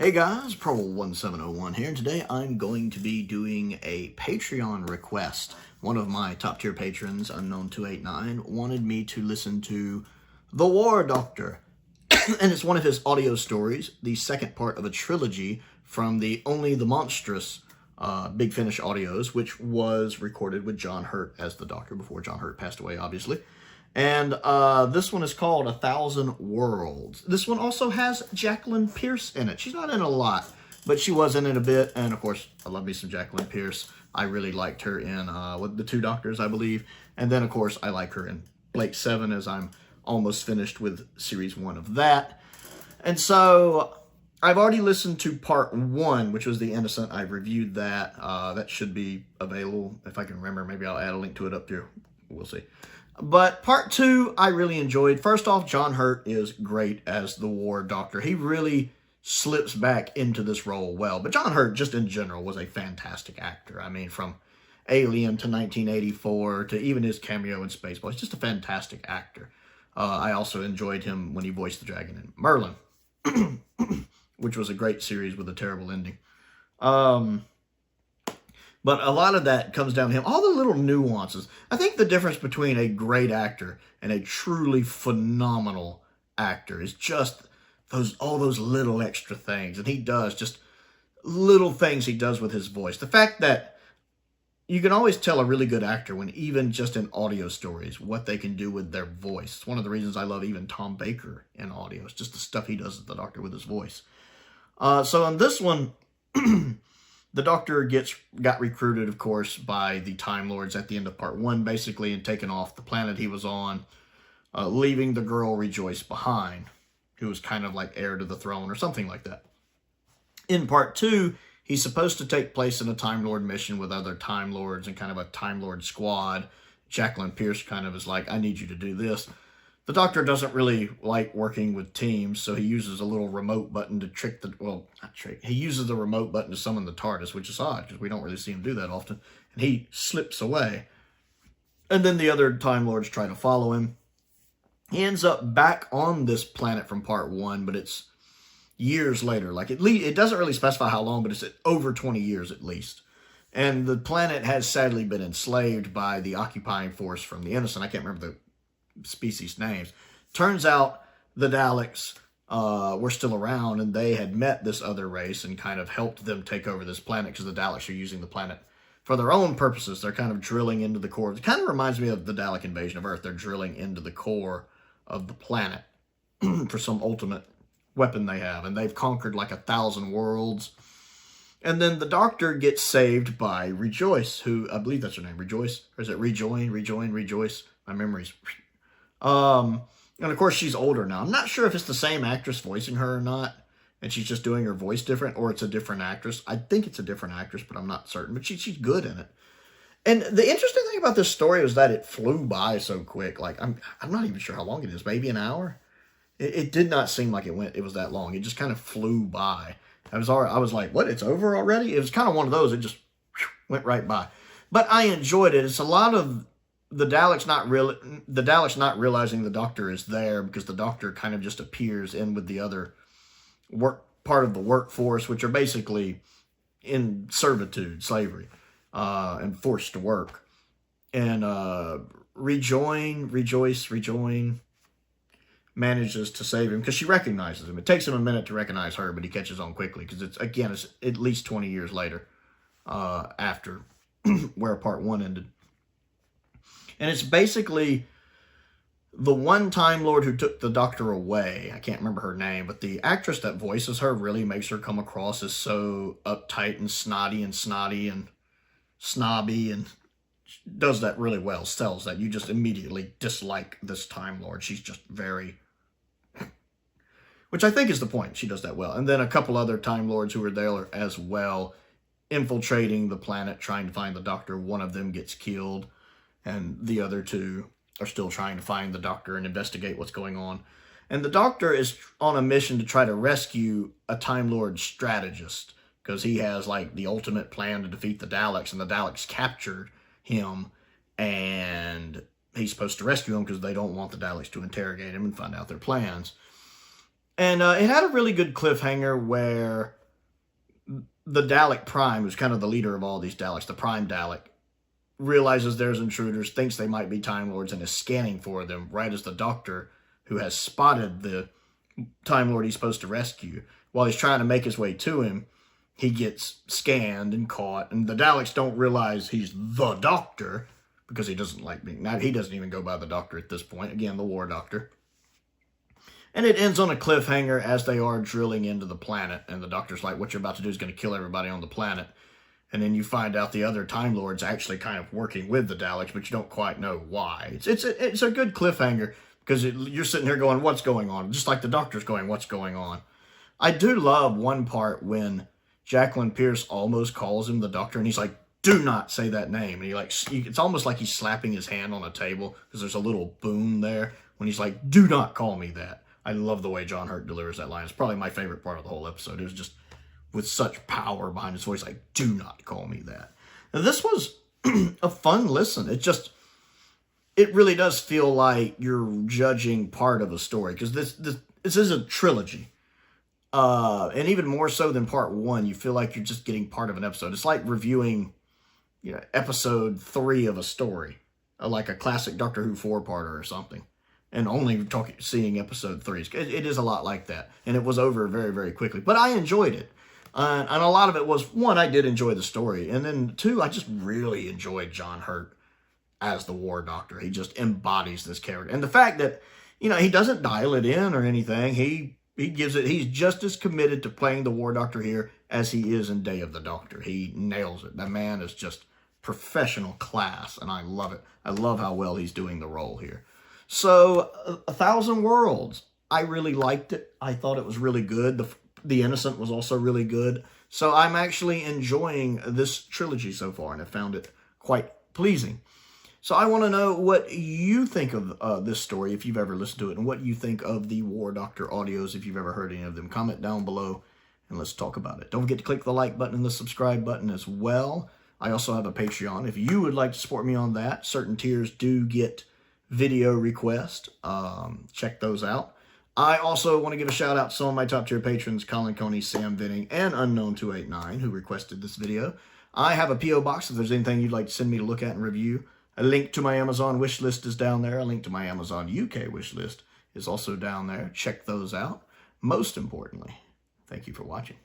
Hey guys, Prowl1701 here, and today I'm going to be doing a Patreon request. One of my top tier patrons, Unknown289, wanted me to listen to The War Doctor. And it's one of his audio stories, the second part of a trilogy from the Only the Monstrous Big Finish audios, which was recorded with John Hurt as the Doctor before John Hurt passed away, obviously. And this one is called 1,000 Worlds. This one also has Jacqueline Pierce in it. She's not in a lot, but she was in it a bit. And, of course, I love me some Jacqueline Pierce. I really liked her in with the Two Doctors, I believe. And then, of course, I like her in Blake 7 as I'm almost finished with Series 1 of that. And so I've already listened to Part 1, which was The Innocent. I've reviewed that. That should be available. If I can remember, maybe I'll add a link to it up here. We'll see. But Part 2, I really enjoyed. First off, John Hurt is great as the War Doctor. He really slips back into this role well. But John Hurt, just in general, was a fantastic actor. I mean, from Alien to 1984 to even his cameo in Spaceball. He's just a fantastic actor. I also enjoyed him when he voiced the dragon in Merlin, which was a great series with a terrible ending. But a lot of that comes down to him. All the little nuances. I think the difference between a great actor and a truly phenomenal actor is just all those little extra things. And he does just little things he does with his voice. The fact that you can always tell a really good actor when even just in audio stories what they can do with their voice. It's one of the reasons I love even Tom Baker in audio. It's just the stuff he does as the Doctor with his voice. So in this one... The Doctor got recruited, of course, by the Time Lords at the end of Part 1, basically, and taken off the planet he was on, leaving the girl Rejoice behind, who was kind of like heir to the throne or something like that. In Part 2, he's supposed to take place in a Time Lord mission with other Time Lords and kind of a Time Lord squad. Jacqueline Pierce kind of is like, I need you to do this. The Doctor doesn't really like working with teams, so he uses a little remote button to trick the... Well, not trick. He uses the remote button to summon the Tardis, which is odd, because we don't really see him do that often. And he slips away. And then the other Time Lords try to follow him. He ends up back on this planet from Part 1, but it's years later. Like, it doesn't really specify how long, but it's over 20 years at least. And the planet has sadly been enslaved by the occupying force from the Innocent. I can't remember the species names. Turns out the Daleks were still around, and they had met this other race and kind of helped them take over this planet because the Daleks are using the planet for their own purposes. They're kind of drilling into the core. It kind of reminds me of the Dalek invasion of Earth. They're drilling into the core of the planet for some ultimate weapon they have, and they've conquered like 1,000 worlds. And then the Doctor gets saved by Rejoice, who, I believe that's her name, Rejoice? Or is it Rejoin, Rejoice? My memory's... And of course she's older now. I'm not sure if it's the same actress voicing her or not, and she's just doing her voice different, or it's a different actress. I think it's a different actress, but I'm not certain. But she's good in it. And the interesting thing about this story was that it flew by so quick. Like, I'm not even sure how long it is. Maybe an hour? It did not seem like it was that long. It just kind of flew by. I was like, what? It's over already? It was kind of one of those. It just went right by. But I enjoyed it. It's a lot of the Daleks not realizing the Doctor is there, because the Doctor kind of just appears in with the other part of the workforce, which are basically in servitude, slavery, and forced to work. And Rejoice manages to save him because she recognizes him. It takes him a minute to recognize her, but he catches on quickly because it's at least 20 years later after where Part 1 ended. And it's basically the one Time Lord who took the Doctor away. I can't remember her name, but the actress that voices her really makes her come across as so uptight and snotty and snobby, and does that really well, sells that. You just immediately dislike this Time Lord. She's just very... Which I think is the point. She does that well. And then a couple other Time Lords who are there as well, infiltrating the planet, trying to find the Doctor. One of them gets killed, and the other two are still trying to find the Doctor and investigate what's going on. And the Doctor is on a mission to try to rescue a Time Lord strategist, because he has like the ultimate plan to defeat the Daleks, and the Daleks captured him, and he's supposed to rescue him because they don't want the Daleks to interrogate him and find out their plans. And it had a really good cliffhanger where the Dalek Prime, who's kind of the leader of all these Daleks, the Prime Dalek, realizes there's intruders, thinks they might be Time Lords, and is scanning for them right as the Doctor, who has spotted the Time Lord he's supposed to rescue, while he's trying to make his way to him, he gets scanned and caught, and the Daleks don't realize he's the Doctor, because he doesn't like being... Now, he doesn't even go by the Doctor at this point. Again, the War Doctor. And it ends on a cliffhanger as they are drilling into the planet, and the Doctor's like, what you're about to do is going to kill everybody on the planet. And then you find out the other Time Lord's actually kind of working with the Daleks, but you don't quite know why. It's a good cliffhanger, because you're sitting here going, what's going on? Just like the Doctor's going, what's going on? I do love one part when Jacqueline Pierce almost calls him the Doctor, and he's like, do not say that name. And it's almost like he's slapping his hand on a table, because there's a little boom there when he's like, do not call me that. I love the way John Hurt delivers that line. It's probably my favorite part of the whole episode. It was just with such power behind his voice, like, do not call me that. Now, this was a fun listen. It really does feel like you're judging part of a story, because this is a trilogy. And even more so than part 1, you feel like you're just getting part of an episode. It's like reviewing, episode 3 of a story, like a classic Doctor Who 4-parter or something, and only seeing episode 3. It is a lot like that, and it was over very, very quickly. But I enjoyed it, and a lot of it was, 1, I did enjoy the story, and then 2, I just really enjoyed John Hurt as the War Doctor. He just embodies this character, and the fact that he doesn't dial it in or anything. He gives it. He's just as committed to playing the War Doctor here as he is in Day of the Doctor. He nails it. That man is just professional class, and I love it. I love how well he's doing the role here. So, 1,000 Worlds. I really liked it. I thought it was really good. The Innocent was also really good. So I'm actually enjoying this trilogy so far, and I found it quite pleasing. So I want to know what you think of this story, if you've ever listened to it, and what you think of the War Doctor audios, if you've ever heard any of them. Comment down below, and let's talk about it. Don't forget to click the like button and the subscribe button as well. I also have a Patreon. If you would like to support me on that, certain tiers do get video requests. Check those out. I also want to give a shout out to some of my top tier patrons, Colin Coney, Sam Venning, and Unknown289, who requested this video. I have a P.O. box if there's anything you'd like to send me to look at and review. A link to my Amazon wish list is down there. A link to my Amazon UK wish list is also down there. Check those out. Most importantly, thank you for watching.